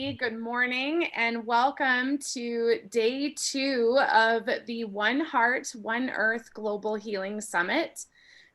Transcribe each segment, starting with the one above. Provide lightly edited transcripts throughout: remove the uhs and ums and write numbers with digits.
Good morning and welcome to day 2 of the One Heart, One Earth Global Healing Summit.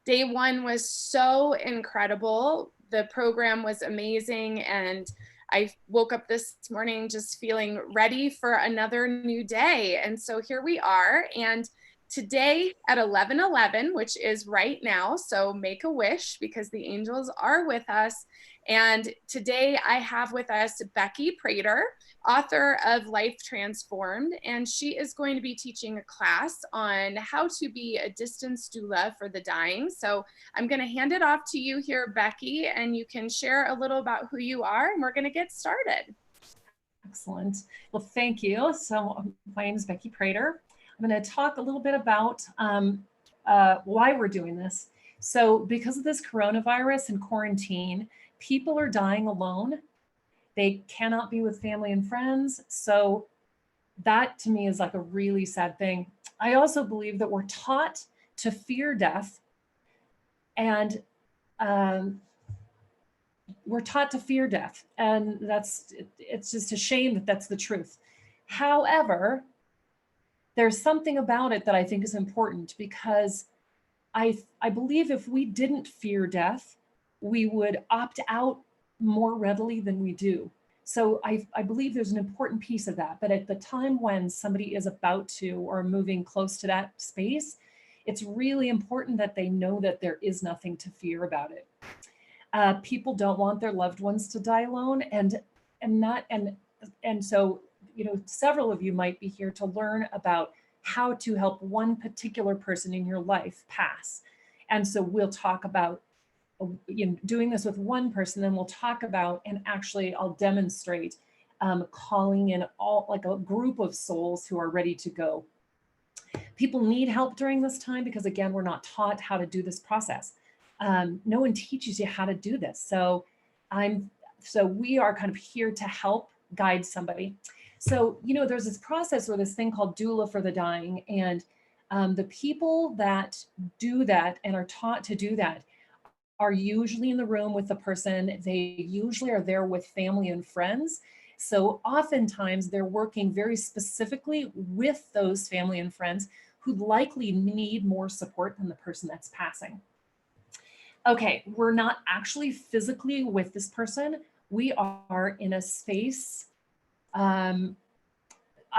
Day 1 was so incredible. The program was amazing, and I woke up this morning just feeling ready for another new day. And so here we are. And today at 11:11, which is right now, so make a wish because the angels are with us. And today I have with us Becky Prater, author of Life Transformed, and she is going to be teaching a class on how to be a distance doula for the dying. So I'm going to hand it off to you here, Becky, and you can share a little about who you are, and we're going to get started. Excellent. Well, thank you. So my name is Becky Prater. I'm going to talk a little bit about why we're doing this. So because of this coronavirus and quarantine, people are dying alone. They cannot be with family and friends. So that to me is like a really sad thing. I also believe that we're taught to fear death, and we're taught to fear death. And it's just a shame that that's the truth. However, there's something about it that I think is important, because I believe if we didn't fear death, we would opt out more readily than we do. So I believe there's an important piece of that. But at the time when somebody is about to or moving close to that space, it's really important that they know that there is nothing to fear about it. People don't want their loved ones to die alone, and so several of you might be here to learn about how to help one particular person in your life pass. And so we'll talk about doing this with one person, then we'll talk about, and actually I'll demonstrate calling in like a group of souls who are ready to go. People need help during this time because, again, we're not taught how to do this process. No one teaches you how to do this. So we are kind of here to help guide somebody. So, there's this process or this thing called doula for the dying. And the people that do that and are taught to do that are usually in the room with the person. They usually are there with family and friends. So oftentimes they're working very specifically with those family and friends who likely need more support than the person that's passing. Okay, we're not actually physically with this person. We are in a space, I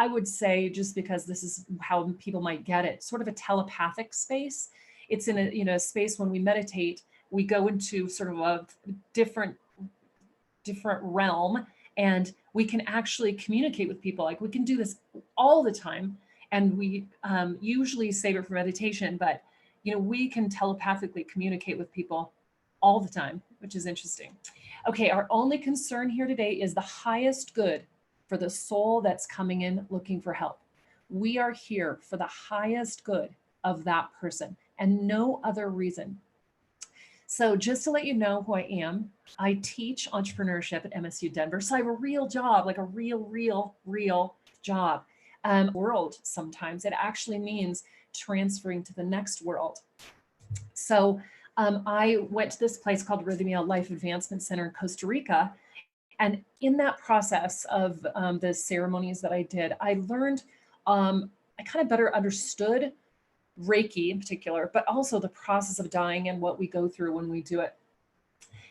would say, just because this is how people might get it, sort of a telepathic space. It's in a space when we meditate, we go into sort of a different realm, and we can actually communicate with people. Like, we can do this all the time, and we usually save it for meditation, but we can telepathically communicate with people all the time, which is interesting. Okay, our only concern here today is the highest good for the soul that's coming in looking for help. We are here for the highest good of that person and no other reason. So just to let you know who I am, I teach entrepreneurship at MSU Denver. So I have a real job, like a real job. World, sometimes it actually means transferring to the next world. So I went to this place called Rhythmia Life Advancement Center in Costa Rica. And in that process of the ceremonies that I did, I learned, I kind of better understood Reiki in particular, but also the process of dying and what we go through when we do it.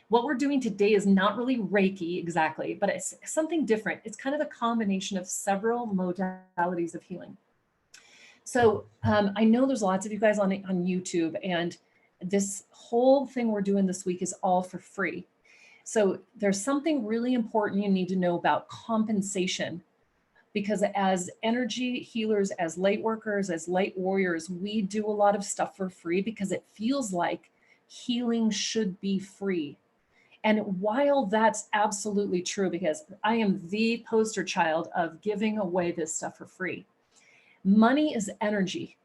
What we're doing today is not really Reiki exactly, but it's something different. It's kind of a combination of several modalities of healing. So I know there's lots of you guys on YouTube, and this whole thing we're doing this week is all for free. So there's something really important you need to know about compensation, because as energy healers, as light workers, as light warriors, we do a lot of stuff for free because it feels like healing should be free. And while that's absolutely true, because I am the poster child of giving away this stuff for free, money is energy.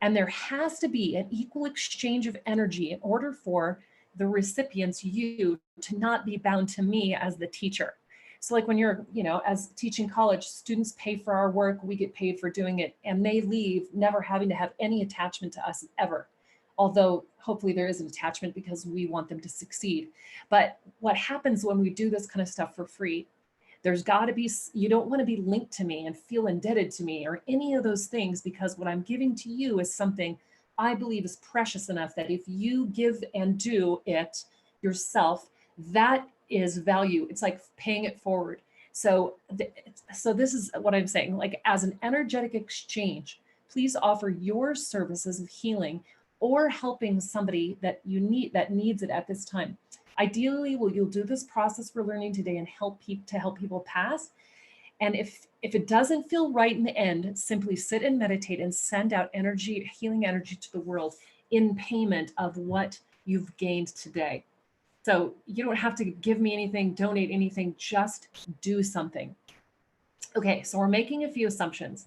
And there has to be an equal exchange of energy in order for the recipients, you, to not be bound to me as the teacher. So like when you're, as teaching college, students pay for our work, we get paid for doing it, and they leave never having to have any attachment to us ever. Although hopefully there is an attachment because we want them to succeed. But what happens when we do this kind of stuff for free, There's got to be, you don't want to be linked to me and feel indebted to me or any of those things, because what I'm giving to you is something I believe is precious enough that if you give and do it yourself, that is value. It's like paying it forward. So, so this is what I'm saying, like as an energetic exchange, please offer your services of healing or helping somebody that you need, that needs it at this time. Ideally, you'll do this process we're learning today and help people pass. And if it doesn't feel right in the end, simply sit and meditate and send out energy, healing energy to the world in payment of what you've gained today. So you don't have to give me anything, donate anything, just do something. Okay, so we're making a few assumptions.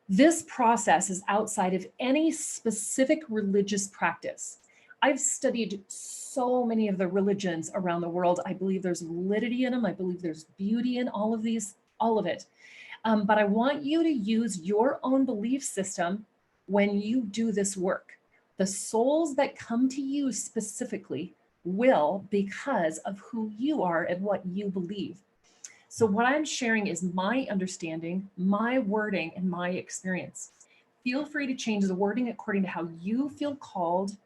This process is outside of any specific religious practice. I've studied so many of the religions around the world. I believe there's validity in them. I believe there's beauty in all of these, all of it. But I want you to use your own belief system when you do this work. The souls that come to you specifically will, because of who you are and what you believe. So what I'm sharing is my understanding, my wording, and my experience. Feel free to change the wording according to how you feel called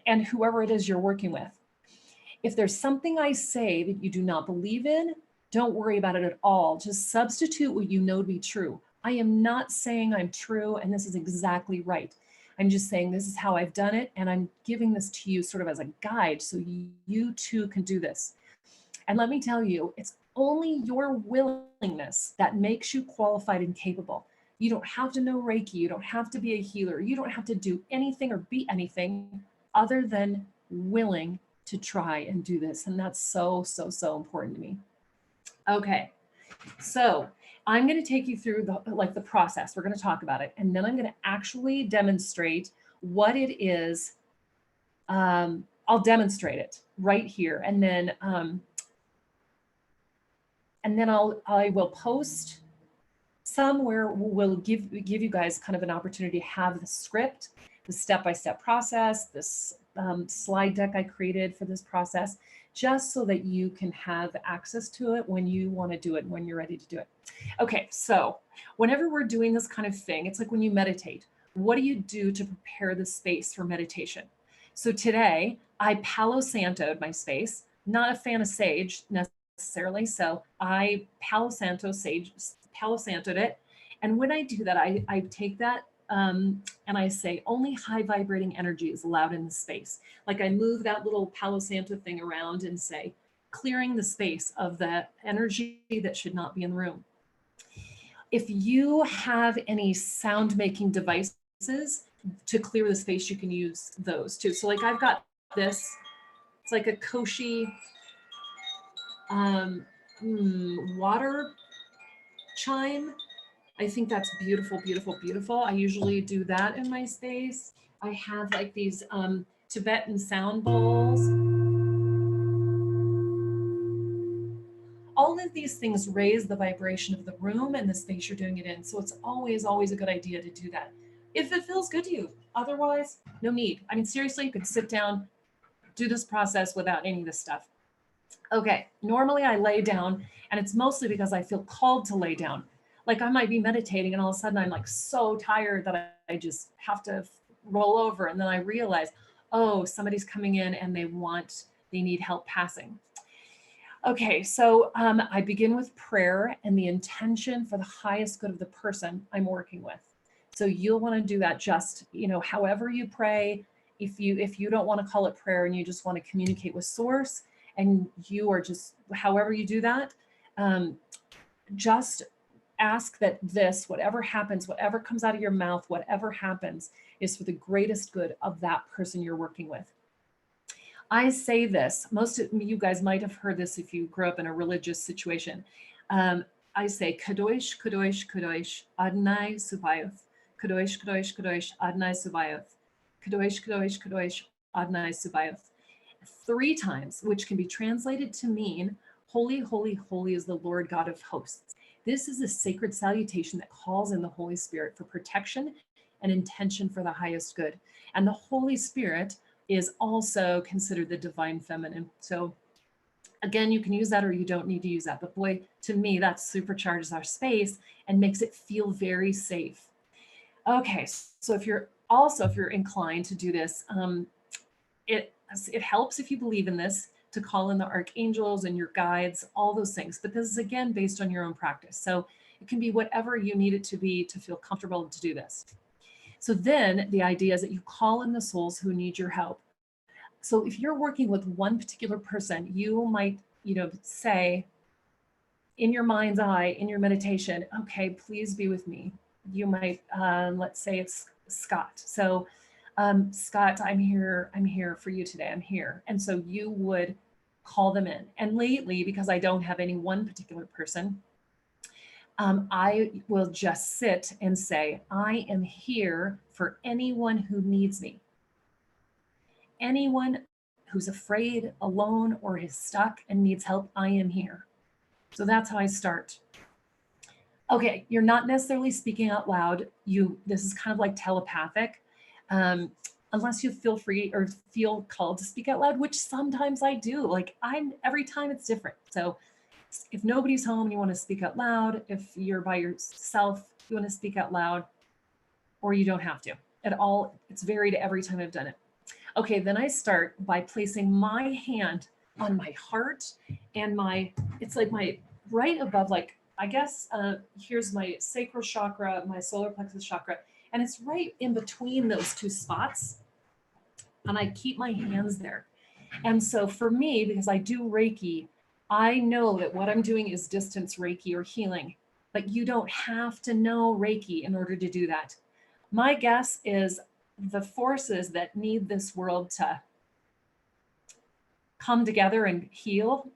and whoever it is you're working with. If there's something I say that you do not believe in, don't worry about it at all. Just substitute what you know to be true. I am not saying I'm true and this is exactly right. I'm just saying this is how I've done it, and I'm giving this to you sort of as a guide so you too can do this. And let me tell you, it's only your willingness that makes you qualified and capable. You don't have to know Reiki. You don't have to be a healer. You don't have to do anything or be anything other than willing to try and do this. And that's so, so, so important to me. Okay, so I'm going to take you through the process. We're going to talk about it, and then I'm going to actually demonstrate what it is. I'll demonstrate it right here, and then I will post somewhere. We'll give you guys kind of an opportunity to have the script, the step-by-step process, this slide deck I created for this process, just so that you can have access to it when you want to do it, when you're ready to do it. Okay, so whenever we're doing this kind of thing, it's like when you meditate. What do you do to prepare the space for meditation? So today, I Palo Santo'd my space. Not a fan of sage necessarily, so I Palo Santo'd it. And when I do that, I take that and I say only high vibrating energy is allowed in the space. Like I move that little Palo Santo thing around and say, clearing the space of the energy that should not be in the room. If you have any sound making devices to clear the space, you can use those too. So like I've got this, it's like a Koshi water chime. I think that's beautiful, beautiful, beautiful. I usually do that in my space. I have like these Tibetan sound bowls. All of these things raise the vibration of the room and the space you're doing it in. So it's always, always a good idea to do that if it feels good to you. Otherwise, no need. I mean, seriously, you could sit down, do this process without any of this stuff. Okay, normally I lay down, and it's mostly because I feel called to lay down. Like I might be meditating and all of a sudden I'm like so tired that I just have to roll over. And then I realize, oh, somebody's coming in and they need help passing. Okay, so I begin with prayer and the intention for the highest good of the person I'm working with. So you'll want to do that just, however you pray. If you don't want to call it prayer and you just want to communicate with source, and you are just, however you do that, just ask that whatever happens, whatever comes out of your mouth, whatever happens is for the greatest good of that person you're working with. I say this, most of you guys might have heard this if you grew up in a religious situation. I say, Kadosh, Kadosh, Kadosh, Adonai Subayoth. Kadosh, Kadosh, Kadosh, Adonai Subayoth. Kadosh, Kadosh, Kadosh, Adonai Subayoth. 3 times, which can be translated to mean, holy, holy, holy is the Lord God of hosts. This is a sacred salutation that calls in the Holy Spirit for protection and intention for the highest good. And the Holy Spirit is also considered the divine feminine. So Again, you can use that or you don't need to use that. But boy, to me, that supercharges our space and makes it feel very safe. Okay, so if you're inclined to do this, it helps if you believe in this to call in the archangels and your guides, all those things. But this is again based on your own practice. So it can be whatever you need it to be to feel comfortable to do this. So then the idea is that you call in the souls who need your help. So if you're working with one particular person, you might, say in your mind's eye, in your meditation, okay, please be with me. You might, let's say it's Scott. So Scott, I'm here for you today. I'm here. And so you would call them in. And lately, because I don't have any one particular person, I will just sit and say, I am here for anyone who needs me. Anyone who's afraid, alone, or is stuck and needs help, I am here. So that's how I start. Okay, you're not necessarily speaking out loud. This is kind of like telepathic, unless you feel free or feel called to speak out loud, which sometimes I do. Like every time it's different. So if nobody's home, you want to speak out loud. If you're by yourself, you want to speak out loud, or you don't have to at all. It's varied every time I've done it. Okay, then I start by placing my hand on my heart and it's like my right above, like, I guess, here's my sacral chakra, my solar plexus chakra, and it's right in between those two spots. And I keep my hands there. And so for me, because I do Reiki, I know that what I'm doing is distance Reiki or healing, but you don't have to know Reiki in order to do that. My guess is the forces that need this world to come together and heal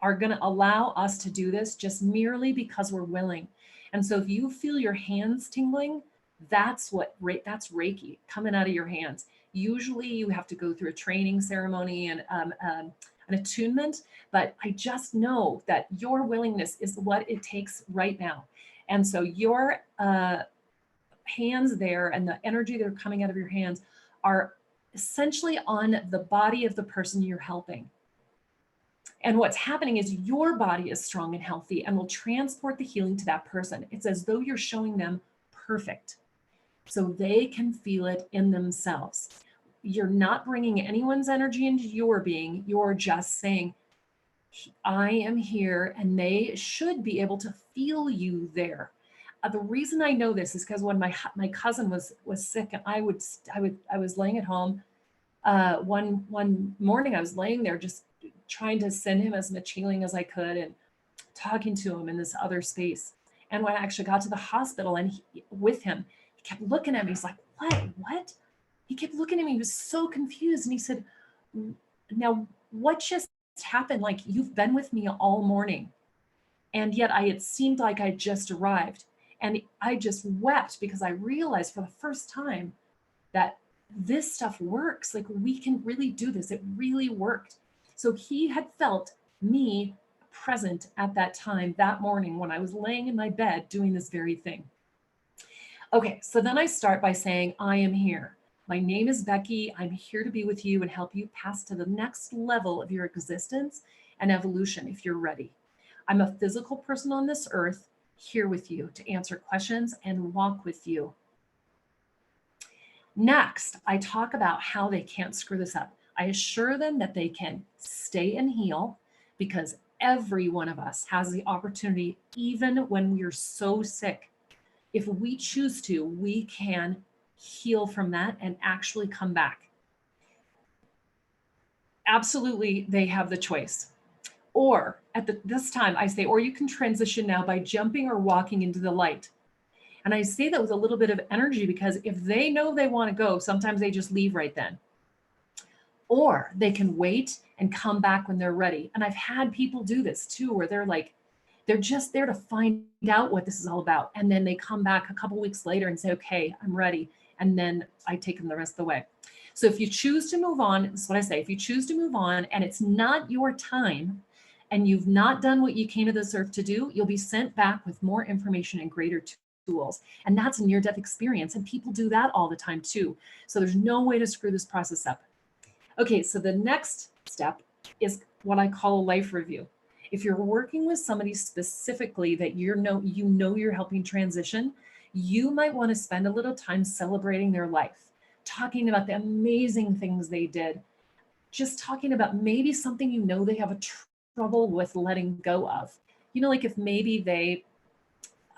are going to allow us to do this just merely because we're willing. And so if you feel your hands tingling, that's Reiki coming out of your hands. Usually you have to go through a training ceremony and an attunement, but I just know that your willingness is what it takes right now. And so your hands there and the energy that are coming out of your hands are essentially on the body of the person you're helping. And what's happening is your body is strong and healthy and will transport the healing to that person. It's as though you're showing them perfect so they can feel it in themselves. You're not bringing anyone's energy into your being. You're just saying, I am here, and they should be able to feel you there. The reason I know this is because when my cousin was sick, and I was laying at home. One morning, I was laying there just trying to send him as much healing as I could and talking to him in this other space. And when I actually got to the hospital and with him, he kept looking at me. He's like, what? He kept looking at me. He was so confused. And he said, now what just happened? Like, you've been with me all morning. And yet it seemed like I just arrived. And I just wept because I realized for the first time that this stuff works. Like, we can really do this. It really worked. So he had felt me present at that time, that morning when I was laying in my bed doing this very thing. Okay, so then I start by saying, I am here. My name is Becky. I'm here to be with you and help you pass to the next level of your existence and evolution if you're ready. I'm a physical person on this earth, here with you to answer questions and walk with you. Next, I talk about how they can't screw this up. I assure them that they can stay and heal because every one of us has the opportunity, even when we're so sick. If we choose to, we can heal from that and actually come back. Absolutely, they have the choice. Or this time I say, or you can transition now by jumping or walking into the light. And I say that with a little bit of energy because if they know they want to go, sometimes they just leave right then. Or they can wait and come back when they're ready. And I've had people do this too, where they're just there to find out what this is all about. And then they come back a couple weeks later and say, okay, I'm ready. And then I take them the rest of the way. So if you choose to move on, this is what I say, if you choose to move on and it's not your time and you've not done what you came to this earth to do, you'll be sent back with more information and greater tools. And that's a near-death experience. And people do that all the time too. So there's no way to screw this process up. Okay, so the next step is what I call a life review. If you're working with somebody specifically that you know you're helping transition, you might want to spend a little time celebrating their life, talking about the amazing things they did, just talking about maybe something you know they have a trouble with letting go of. You know, like if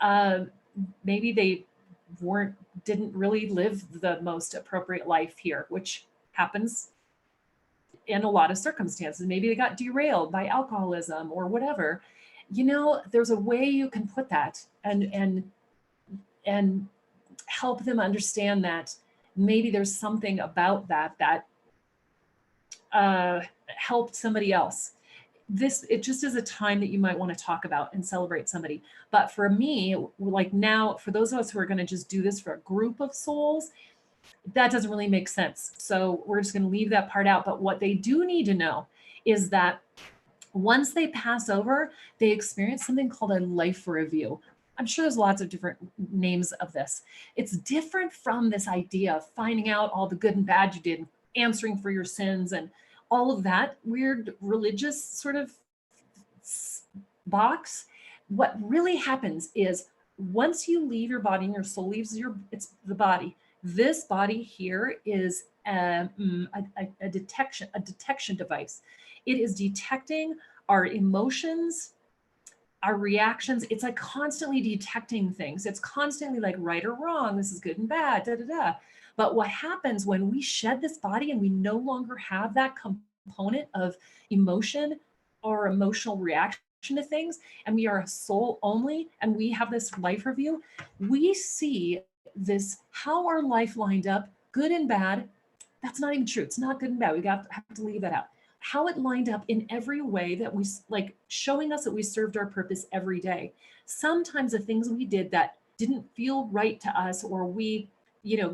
uh, maybe they didn't really live the most appropriate life here, which happens in a lot of circumstances. Maybe they got derailed by alcoholism or whatever. You know, there's a way you can put that and help them understand that maybe there's something about that helped somebody else. It just is a time that you might want to talk about and celebrate somebody. But for me, like now, for those of us who are going to just do this for a group of souls, that doesn't really make sense. So we're just going to leave that part out. But what they do need to know is that once they pass over, they experience something called a life review. I'm sure there's lots of different names of this. It's different from this idea of finding out all the good and bad you did, answering for your sins, and all of that weird religious sort of box. What really happens is once you leave your body and your soul leaves it's the body. This body here is a detection device. It is detecting our emotions, our reactions. It's like constantly detecting things. It's constantly like right or wrong. This is good and bad, da da da. But what happens when we shed this body and we no longer have that component of emotion or emotional reaction to things, and we are a soul only, and we have this life review, we see this, how our life lined up, good and bad. That's not even true. It's not good and bad. We have to leave that out. How it lined up in every way that we like, showing us that we served our purpose every day. Sometimes the things we did that didn't feel right to us, or we,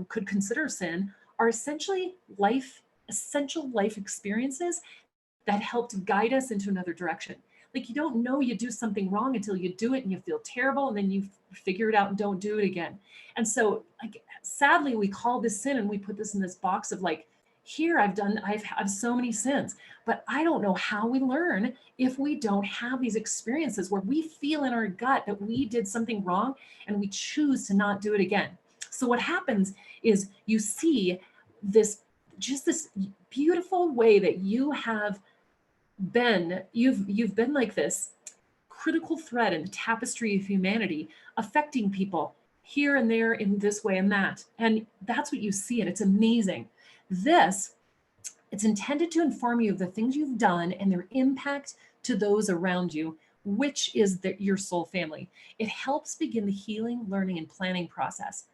could consider sin, are essentially essential life experiences that helped guide us into another direction. Like, you don't know you do something wrong until you do it and you feel terrible, and then you figure it out and don't do it again. And so, like, sadly, we call this sin, and we put this in this box of like, here I've had so many sins, but I don't know how we learn if we don't have these experiences where we feel in our gut that we did something wrong and we choose to not do it again. So what happens is you see this beautiful way that you've been like this critical thread in the tapestry of humanity, affecting people here and there in this way and that. And that's what you see, and it's amazing. It's intended to inform you of the things you've done and their impact to those around you, which is your soul family. It helps begin the healing, learning, and planning process.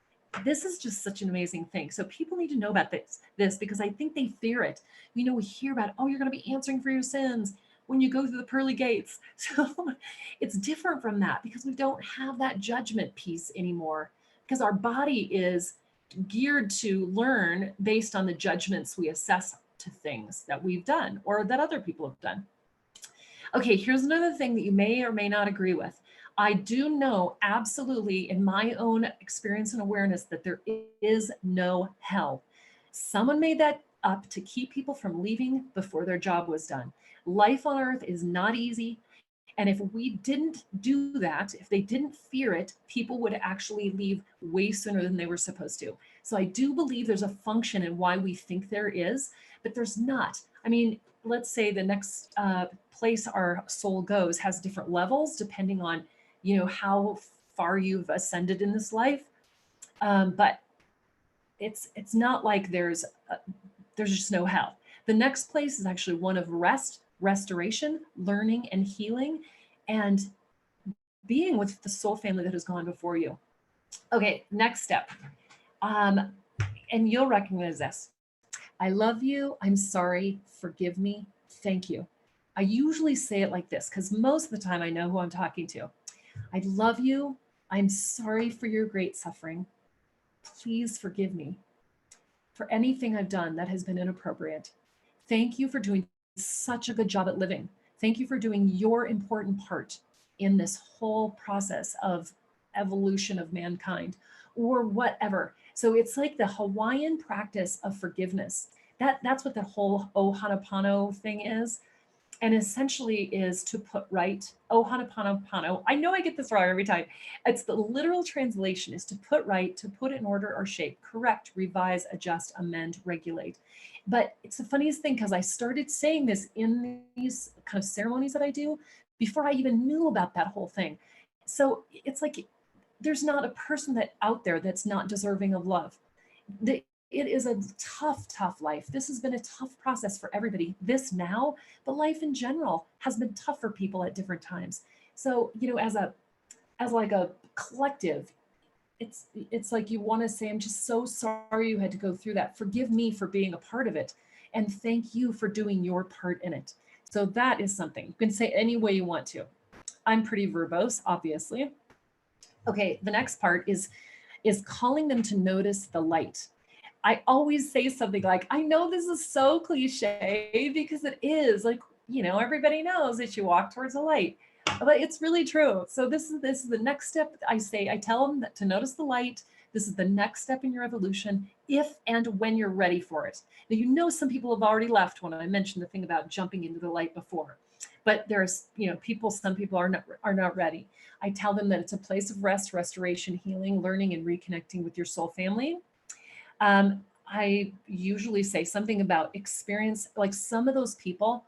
This is just such an amazing thing. So people need to know about this because I think they fear it. We hear about, oh, you're going to be answering for your sins when you go through the pearly gates. So it's different from that because we don't have that judgment piece anymore, because our body is geared to learn based on the judgments we assess to things that we've done or that other people have done. Okay, here's another thing that you may or may not agree with. I do know absolutely in my own experience and awareness that there is no hell. Someone made that up to keep people from leaving before their job was done. Life on earth is not easy. And if we didn't do that, if they didn't fear it, people would actually leave way sooner than they were supposed to. So I do believe there's a function in why we think there is, but there's not. I mean, let's say the next place our soul goes has different levels depending on, how far you've ascended in this life. But it's not like there's just no hell. The next place is actually one of rest, restoration, learning, and healing, and being with the soul family that has gone before you. Okay, next step. And you'll recognize this. I love you. I'm sorry. Forgive me. Thank you. I usually say it like this because most of the time I know who I'm talking to. I love you. I'm sorry for your great suffering. Please forgive me for anything I've done that has been inappropriate. Thank you for doing such a good job at living. Thank you for doing your important part in this whole process of evolution of mankind or whatever. So it's like the Hawaiian practice of forgiveness. That's what the whole Ho'oponopono thing is. and essentially is to put right. Oh, Ho'oponopono. I know I get this wrong every time. It's the literal translation is to put right, to put in order or shape, correct, revise, adjust, amend, regulate. But it's the funniest thing because I started saying this in these kind of ceremonies that I do before I even knew about that whole thing. So it's like there's not a person that out there that's not deserving of love. It is a tough, tough life. This has been a tough process for everybody. This now, but life in general has been tough for people at different times. So, as like a collective, it's like you want to say, I'm just so sorry you had to go through that. Forgive me for being a part of it. And thank you for doing your part in it. So that is something you can say any way you want to. I'm pretty verbose, obviously. Okay, the next part is calling them to notice the light. I always say something like, I know this is so cliche because it is like, everybody knows that you walk towards a light, but it's really true. So this is the next step. I tell them that to notice the light. This is the next step in your evolution, if and when you're ready for it. Now, some people have already left when I mentioned the thing about jumping into the light before, but there's, some people are not ready. I tell them that it's a place of rest, restoration, healing, learning, and reconnecting with your soul family. I usually say something about experience, like some of those people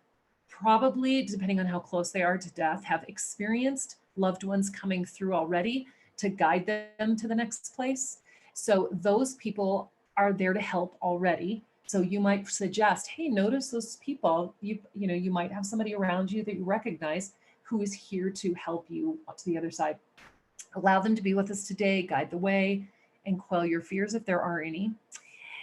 probably, depending on how close they are to death, have experienced loved ones coming through already to guide them to the next place. So those people are there to help already. So you might suggest, hey, notice those people. You might have somebody around you that you recognize who is here to help you to the other side. Allow them to be with us today, guide the way, and quell your fears if there are any.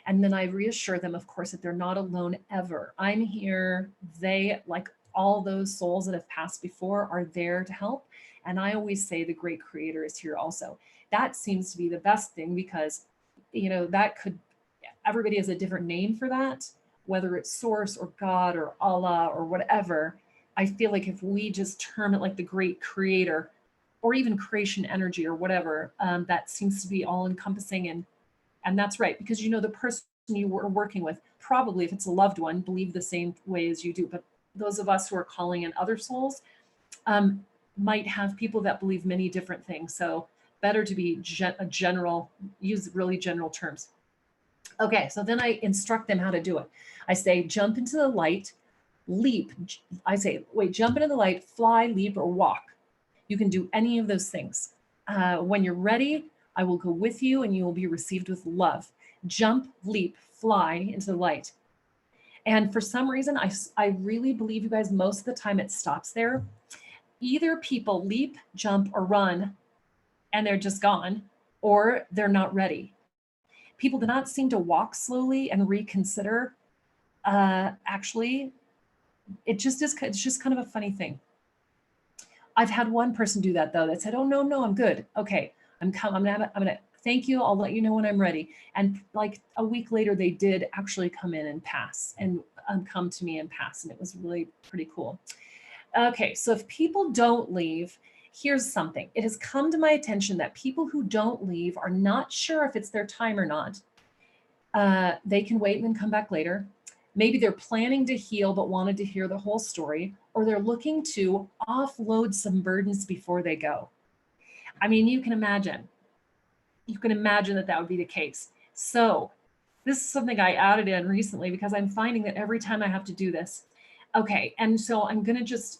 And then I reassure them, of course, that they're not alone ever. I'm here. They, like all those souls that have passed before, are there to help. And I always say the great creator is here also. That seems to be the best thing because, everybody has a different name for that, whether it's source or God or Allah or whatever. I feel like if we just term it like the great creator or even creation energy or whatever, that seems to be all encompassing. And that's right, because the person you were working with, probably if it's a loved one, believe the same way as you do. But those of us who are calling in other souls might have people that believe many different things. So better to be use really general terms. Okay, so then I instruct them how to do it. I say, jump into the light, leap. I say, wait, jump into the light, fly, leap, or walk. You can do any of those things. When you're ready, I will go with you and you will be received with love. Jump, leap, fly into the light. And for some reason, I really believe, you guys, most of the time it stops there. Either people leap, jump, or run, and they're just gone, or they're not ready. People do not seem to walk slowly and reconsider. Actually, it's just kind of a funny thing. I've had one person do that though, that said, "Oh no, I'm good. Okay, I'm gonna thank you. I'll let you know when I'm ready." And like a week later, they did actually come in and pass and come to me and pass, and it was really pretty cool. Okay, so if people don't leave, here's something. It has come to my attention that people who don't leave are not sure if it's their time or not. They can wait and then come back later. Maybe they're planning to heal but wanted to hear the whole story, or they're looking to offload some burdens before they go. I mean, you can imagine that would be the case. So this is something I added in recently because I'm finding that every time I have to do this. Okay, and so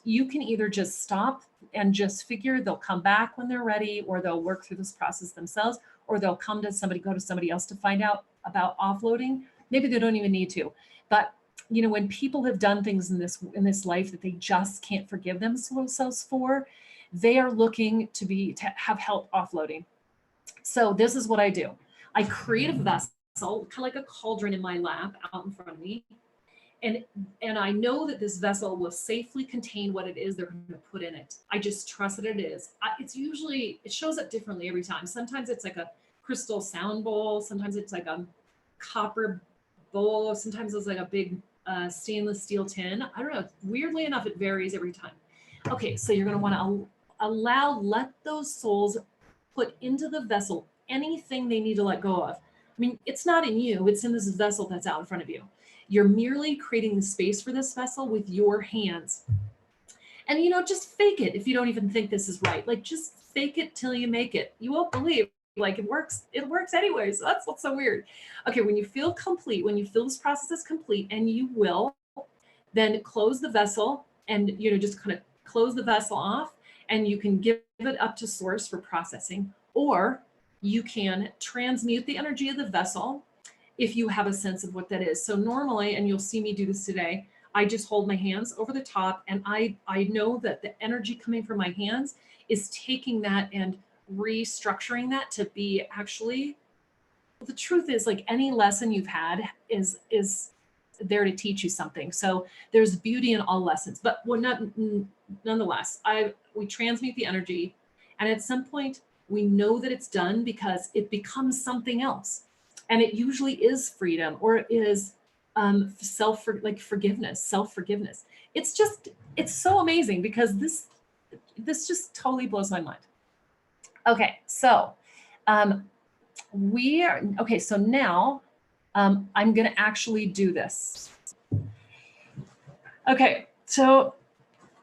you can either just stop and just figure they'll come back when they're ready, or they'll work through this process themselves, or they'll go to somebody else to find out about offloading. Be they don't even need to. But when people have done things in this life that they just can't forgive themselves for, they are looking to have help offloading. So this is what I do. I create a vessel, kind of like a cauldron in my lap out in front of me. And I know that this vessel will safely contain what it is they're going to put in it. I just trust that it is. It shows up differently every time. Sometimes it's like a crystal sound bowl. Sometimes it's like a copper bowl. Sometimes it's like a big stainless steel tin. I don't know. Weirdly enough, it varies every time. Okay, so you're going to want to let those souls put into the vessel anything they need to let go of. I mean, it's not in you. It's in this vessel that's out in front of you. You're merely creating the space for this vessel with your hands. And, you know, just fake it if you don't even think this is right. Like, just fake it till you make it. You won't believe. Like, it works anyway. So that's what's so weird. Okay, when you feel complete, when you feel this process is complete, and you will, then close the vessel and, you know, just kind of close the vessel off, and you can give it up to source for processing, or you can transmute the energy of the vessel if you have a sense of what that is. So normally, and you'll see me do this today, I just hold my hands over the top, and I know that the energy coming from my hands is taking that and restructuring that to be actually, well, the truth is, like, any lesson you've had is there to teach you something. So there's beauty in all lessons, but nonetheless, we transmute the energy, and at some point we know that it's done because it becomes something else, and it usually is freedom, or it is forgiveness, self-forgiveness. It's so amazing, because this just totally blows my mind. Okay, so so now I'm going to actually do this. Okay, so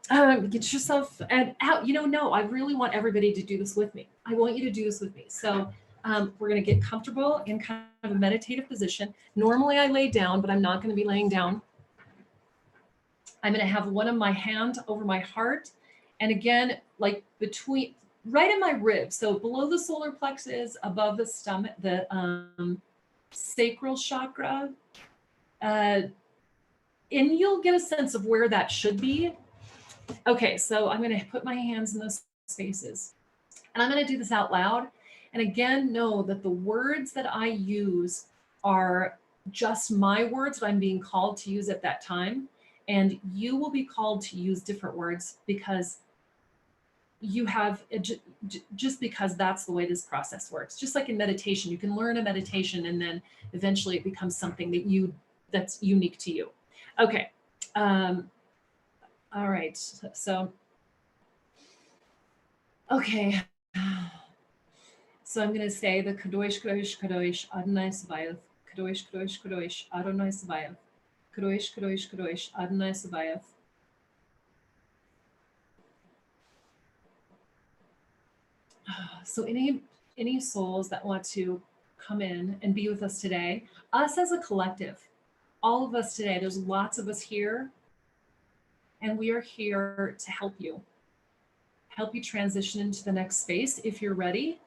get yourself out. You know, no, I really want everybody to do this with me. I want you to do this with me. So we're going to get comfortable in kind of a meditative position. Normally I lay down, but I'm not going to be laying down. I'm going to have one of my hand over my heart, and again, like between, right in my ribs. So below the solar plexus, above the stomach, the sacral chakra, and you'll get a sense of where that should be. Okay, so I'm going to put my hands in those spaces, and I'm going to do this out loud. And again, know that the words that I use are just my words that I'm being called to use at that time. And you will be called to use different words, because you have, just because that's the way this process works. Just like in meditation, you can learn a meditation, and then eventually it becomes something that's unique to you. Okay. All right. So, okay. So I'm going to say the Kadosh, Kadosh, Kadosh, Adonai Sabaoth, Kadosh, Kadosh, Kadosh, Adonai Sabaoth, Kadosh, Kadosh, Kadosh, Adonai Sabaoth. So any souls that want to come in and be with us today, us as a collective, all of us today, there's lots of us here, and we are here to help you transition into the next space if you're ready,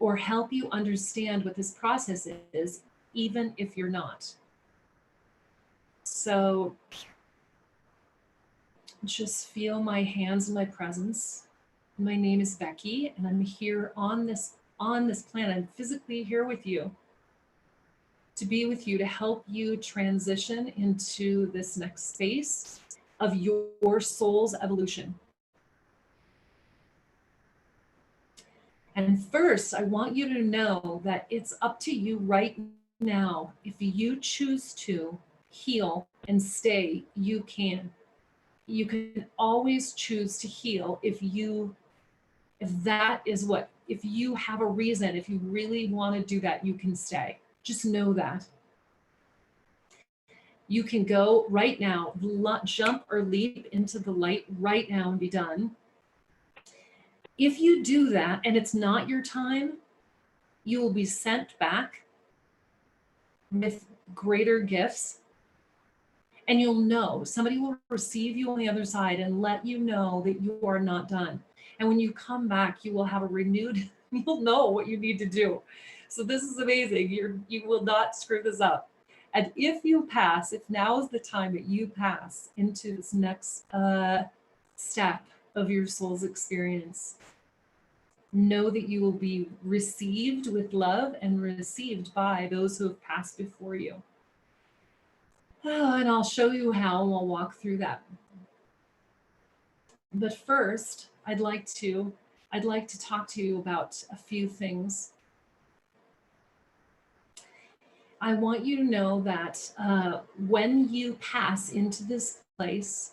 or help you understand what this process is, even if you're not. So just feel my hands in my presence. My name is Becky, and I'm here on this planet. I'm physically here with you, to be with you, to help you transition into this next space of your soul's evolution. And first, I want you to know that it's up to you right now. If you choose to heal and stay, you can. You can always choose to heal if you have a reason, if you really want to do that, you can stay. Just know that. You can go right now, jump or leap into the light right now and be done. If you do that and it's not your time, you will be sent back with greater gifts, and you'll know, somebody will receive you on the other side and let you know that you are not done. And when you come back, you will have a renewed, you'll know what you need to do. So this is amazing. You will not screw this up. And if you pass, if now is the time that you pass into this next step of your soul's experience, know that you will be received with love and received by those who have passed before you. Oh, and I'll show you how, and we'll walk through that. But first, I'd like to talk to you about a few things. I want you to know that when you pass into this place,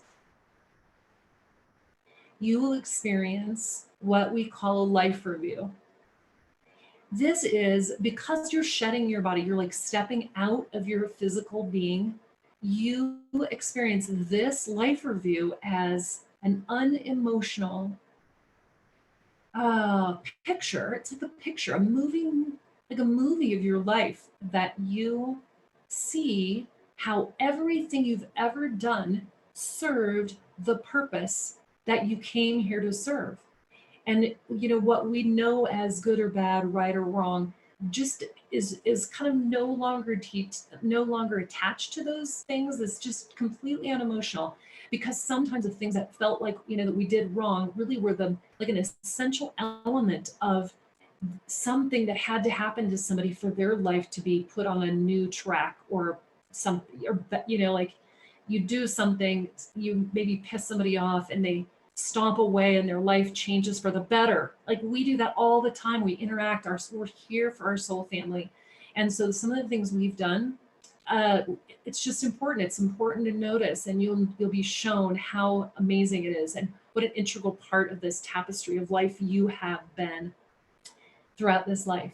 you will experience what we call a life review. This is because you're shedding your body, you're like stepping out of your physical being you experience this life review as an unemotional picture. It's like a picture, a moving, like a movie of your life that you see how everything you've ever done served the purpose that you came here to serve. And you know what we know as good or bad, right or wrong, just is kind of no longer attached to those things. It's just completely unemotional, because sometimes the things that felt like, you know, that we did wrong really were the like an essential element of something that had to happen to somebody for their life to be put on a new track, or something, or you know, like you do something, you maybe piss somebody off and they stomp away and their life changes for the better. Like we do that all the time. We interact, we're here for our soul family. And so some of the things we've done, it's just important. It's important to notice, and you'll be shown how amazing it is and what an integral part of this tapestry of life you have been throughout this life.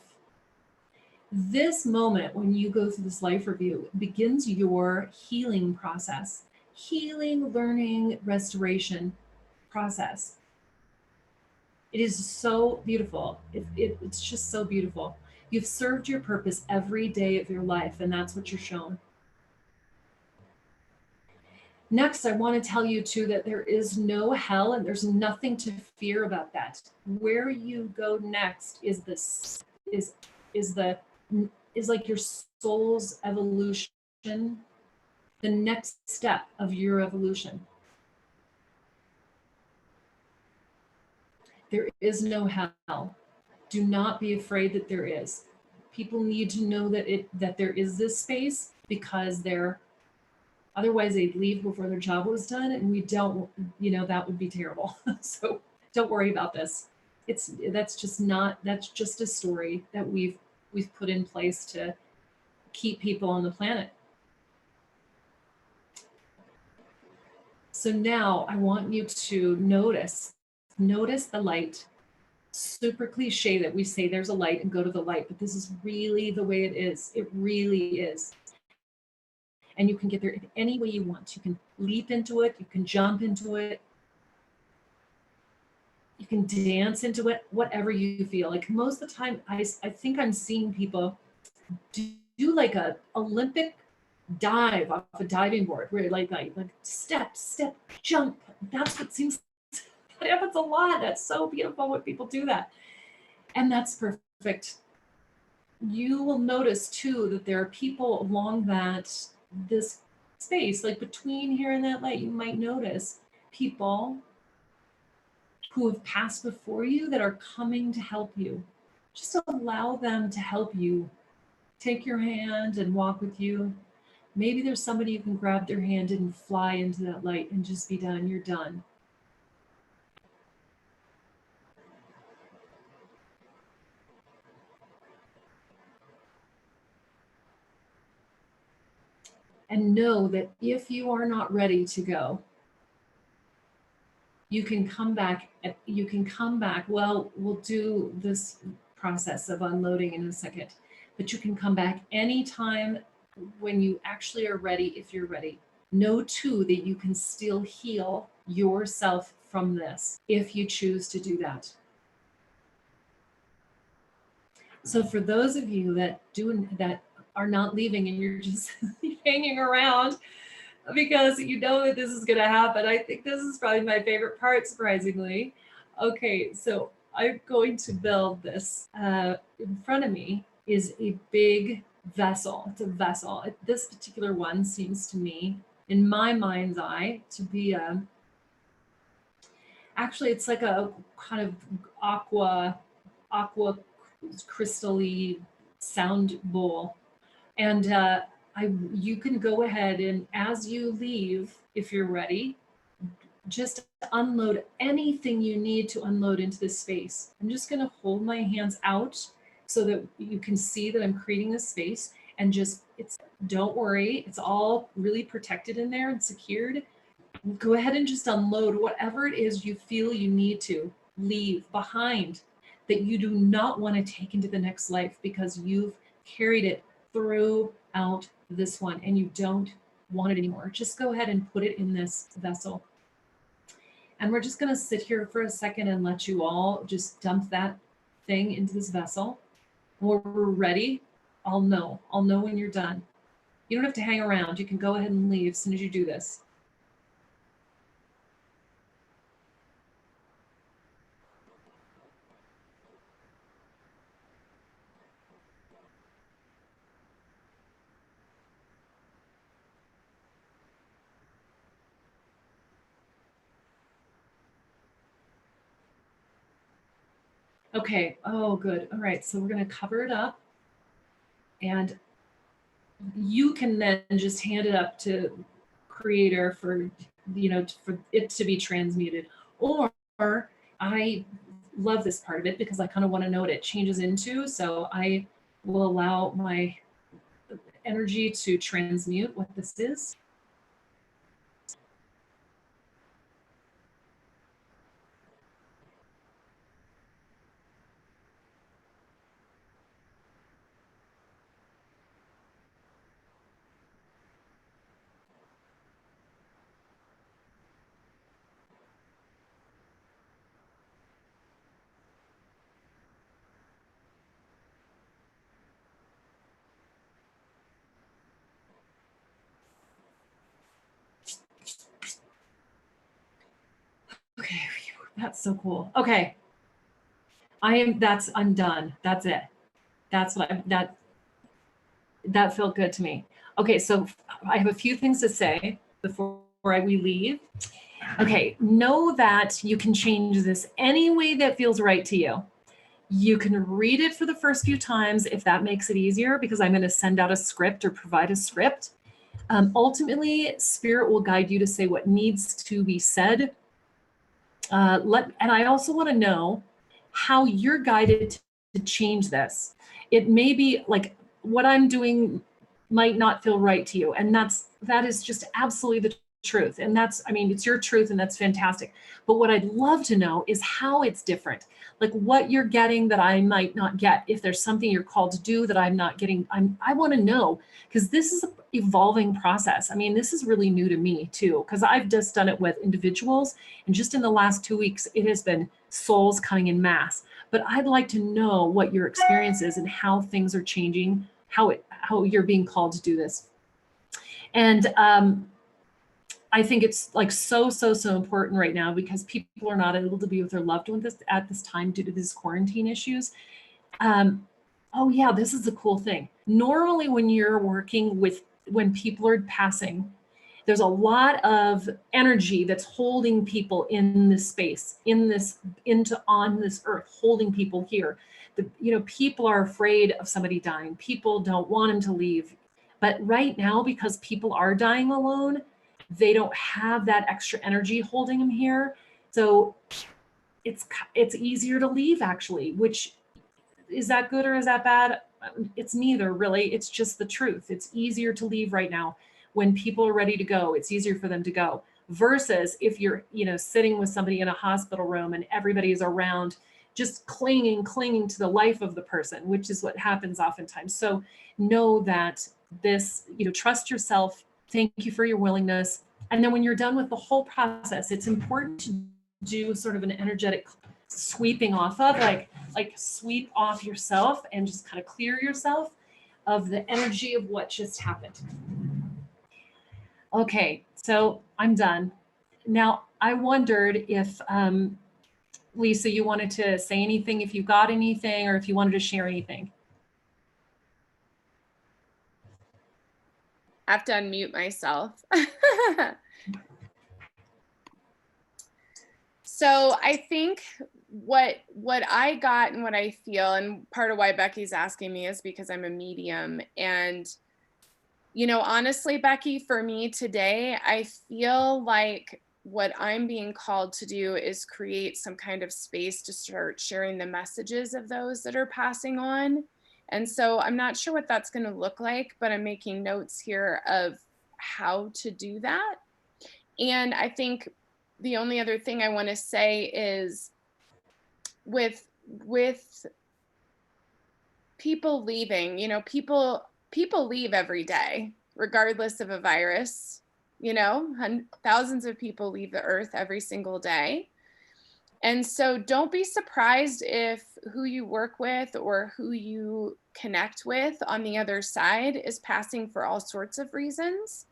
This moment, when you go through this life review, begins your healing process, healing, learning, restoration process. It is so beautiful. It's just so beautiful. You've served your purpose every day of your life, and that's what you're shown. Next, I want to tell you too that there is no hell and there's nothing to fear about that. Where you go next is like your soul's evolution, the next step of your evolution. There is no hell. Do not be afraid that there is. People need to know that there is this space, because otherwise they'd leave before their job was done, and we don't, you know, that would be terrible. So don't worry about this. That's just a story that we've put in place to keep people on the planet. So now I want you to notice the light. Super cliche that we say there's a light and go to the light, but this is really the way it is. It really is. And you can get there any way you want. You can leap into it, you can jump into it, you can dance into it, whatever you feel. Like most of the time, I think I'm seeing people do like a Olympic dive off a diving board, where like step, jump. That's what seems, that happens a lot. That's so beautiful when people do that. And that's perfect. You will notice too that there are people along this space, like between here and that light. You might notice people who have passed before you that are coming to help you. Just allow them to help you. Take your hand and walk with you. Maybe there's somebody you can grab their hand and fly into that light and just be done. You're done. And know that if you are not ready to go, you can come back. Well, we'll do this process of unloading in a second, but you can come back anytime when you actually are ready, if you're ready. Know too that you can still heal yourself from this if you choose to do that. So for those of you that are not leaving and you're just hanging around because you know that this is going to happen, I think this is probably my favorite part, surprisingly. Okay, so I'm going to build this. In front of me is a big vessel. It's a vessel. This particular one seems to me, in my mind's eye, to be actually it's like a kind of aqua crystal-y sound bowl. And you can go ahead and, as you leave, if you're ready, just unload anything you need to unload into this space. I'm just going to hold my hands out so that you can see that I'm creating this space, and don't worry, it's all really protected in there and secured. Go ahead and just unload whatever it is you feel you need to leave behind, that you do not want to take into the next life, because you've carried it throughout this one and you don't want it anymore, just go ahead and put it in this vessel. And we're just going to sit here for a second and let you all just dump that thing into this vessel. When we're ready, I'll know when you're done. You don't have to hang around. You can go ahead and leave as soon as you do this. Okay, oh, good. All right, so we're gonna cover it up, and you can then just hand it up to Creator for, for it to be transmuted. Or I love this part of it because I kind of want to know what it changes into, so I will allow my energy to transmute what this is. Okay, that's so cool. Okay, I'm done. That's it. That's what that felt good to me. Okay, so I have a few things to say before we leave. Okay, know that you can change this any way that feels right to you. You can read it for the first few times if that makes it easier, because I'm going to send out a script or provide a script. Ultimately, Spirit will guide you to say what needs to be said. And I also want to know how you're guided to change this. It may be like what I'm doing might not feel right to you, and that is just absolutely the truth. And it's your truth, and that's fantastic. But what I'd love to know is how it's different, like what you're getting that I might not get. If there's something you're called to do that I'm not getting, I want to know, because this is an evolving process. This is really new to me too, because I've just done it with individuals, and just in the last 2 weeks, it has been souls coming in mass. But I'd like to know what your experience is and how things are changing, how you're being called to do this. And I think it's like so important right now, because people are not able to be with their loved ones at this time due to these quarantine issues. Oh yeah, this is a cool thing. Normally when you're working when people are passing, there's a lot of energy that's holding people in this space, on this earth, holding people here. People are afraid of somebody dying. People don't want them to leave. But right now, because people are dying alone, they don't have that extra energy holding them here. So it's easier to leave, actually. Which, is that good or is that bad? It's neither, really. It's just the truth. It's easier to leave right now. When people are ready to go, it's easier for them to go, versus if you're sitting with somebody in a hospital room and everybody is around just clinging to the life of the person, which is what happens oftentimes. So know that this, trust yourself. Thank you for your willingness. And then when you're done with the whole process, it's important to do sort of an energetic sweeping off of, like sweep off yourself and just kind of clear yourself of the energy of what just happened. Okay, so I'm done. Now, I wondered if, Lisa, you wanted to say anything, if you got anything, or if you wanted to share anything. I have to unmute myself. So I think what I got and what I feel, and part of why Becky's asking me is because I'm a medium. And, honestly, Becky, for me today, I feel like what I'm being called to do is create some kind of space to start sharing the messages of those that are passing on. And so I'm not sure what that's going to look like, but I'm making notes here of how to do that. And I think the only other thing I want to say is with people leaving, people leave every day, regardless of a virus. You know, thousands of people leave the earth every single day. And so don't be surprised if who you work with or who you connect with on the other side is passing for all sorts of reasons.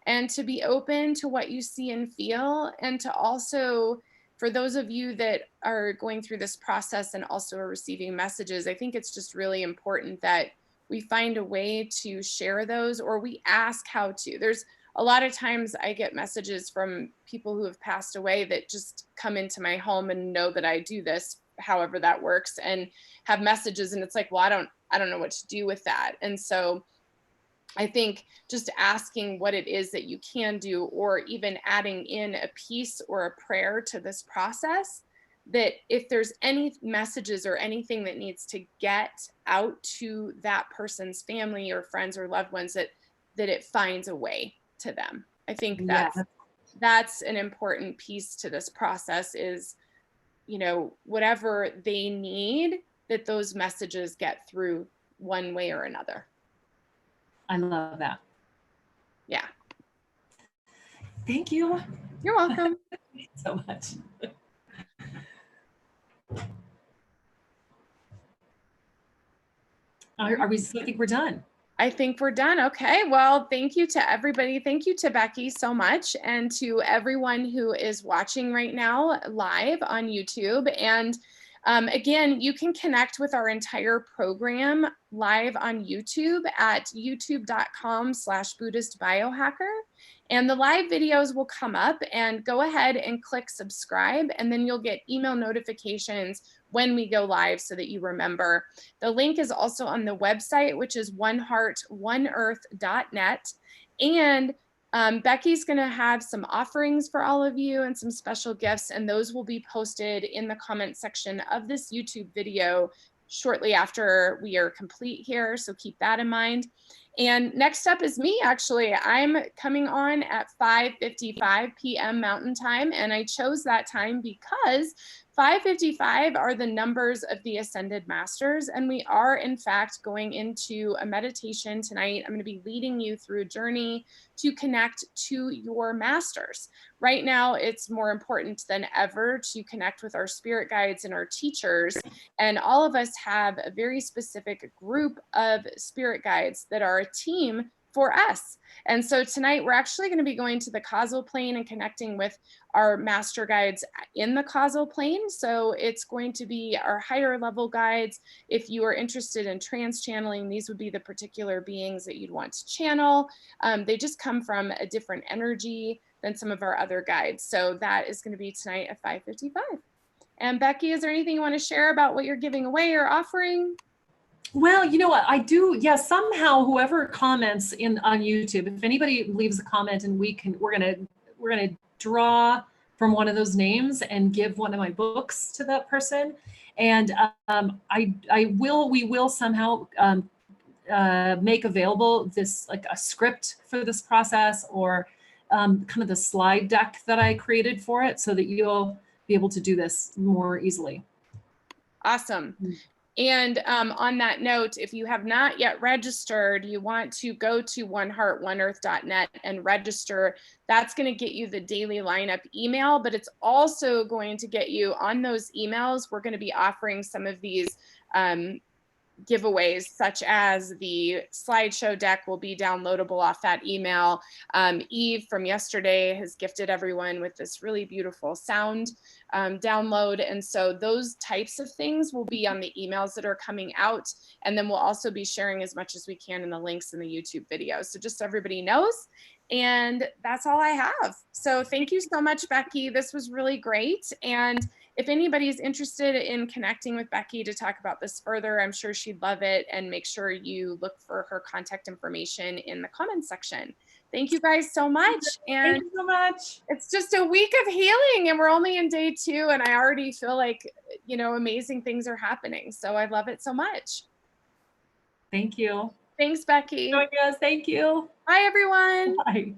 And to be open to what you see and feel, and to also, for those of you that are going through this process and also are receiving messages, I think it's just really important that we find a way to share those, or we ask how to. There's a lot of times I get messages from people who have passed away that just come into my home and know that I do this, however that works, and have messages, and it's like, well, I don't know what to do with that. And so I think just asking what it is that you can do, or even adding in a piece or a prayer to this process, that if there's any messages or anything that needs to get out to that person's family or friends or loved ones, that it finds a way to them. I think that's an important piece to this process, is, you know, whatever they need, that those messages get through one way or another. I love that. Yeah. Thank you. You're welcome. Thank you so much. Are we, I think we're done. I think we're done. Okay. Well, thank you to everybody. Thank you to Becky so much, and to everyone who is watching right now live on YouTube. And again, you can connect with our entire program live on YouTube at youtube.com/Buddhist Biohacker. And the live videos will come up, and go ahead and click subscribe, and then you'll get email notifications when we go live, so that you remember. The link is also on the website, which is oneheartoneearth.net. And Becky's going to have some offerings for all of you and some special gifts, and those will be posted in the comment section of this YouTube video shortly after we are complete here. So keep that in mind. And next up is me, actually. I'm coming on at 5:55 p.m. Mountain Time, and I chose that time because 5:55 are the numbers of the Ascended Masters, and we are, in fact, going into a meditation tonight. I'm going to be leading you through a journey to connect to your masters. Right now, it's more important than ever to connect with our spirit guides and our teachers, and all of us have a very specific group of spirit guides that are a team for us. And so tonight we're actually going to be going to the causal plane and connecting with our master guides in the causal plane. So it's going to be our higher level guides. If you are interested in trance channeling, these would be the particular beings that you'd want to channel. They just come from a different energy than some of our other guides. So that is going to be tonight at 5:55. And Becky, is there anything you want to share about what you're giving away or offering? Well, you know what I do? Yeah, somehow whoever comments on YouTube, if anybody leaves a comment, and we're gonna draw from one of those names and give one of my books to that person. And we will somehow make available this, like a script for this process, or kind of the slide deck that I created for it, so that you'll be able to do this more easily. Awesome. And on that note, if you have not yet registered, you want to go to oneheartoneearth.net and register. That's going to get you the daily lineup email, but it's also going to get you on those emails. We're going to be offering some of these giveaways, such as the slideshow deck will be downloadable off that email. Eve from yesterday has gifted everyone with this really beautiful sound download. And so those types of things will be on the emails that are coming out. And then we'll also be sharing as much as we can in the links in the YouTube video. So just so everybody knows. And that's all I have. So thank you so much, Becky. This was really great. And if anybody's interested in connecting with Becky to talk about this further, I'm sure she'd love it. And make sure you look for her contact information in the comments section. Thank you guys so much. And thank you so much. It's just a week of healing, and we're only in day 2, and I already feel like, you know, amazing things are happening. So I love it so much. Thank you. Thanks, Becky. Thank you. Bye, everyone. Bye.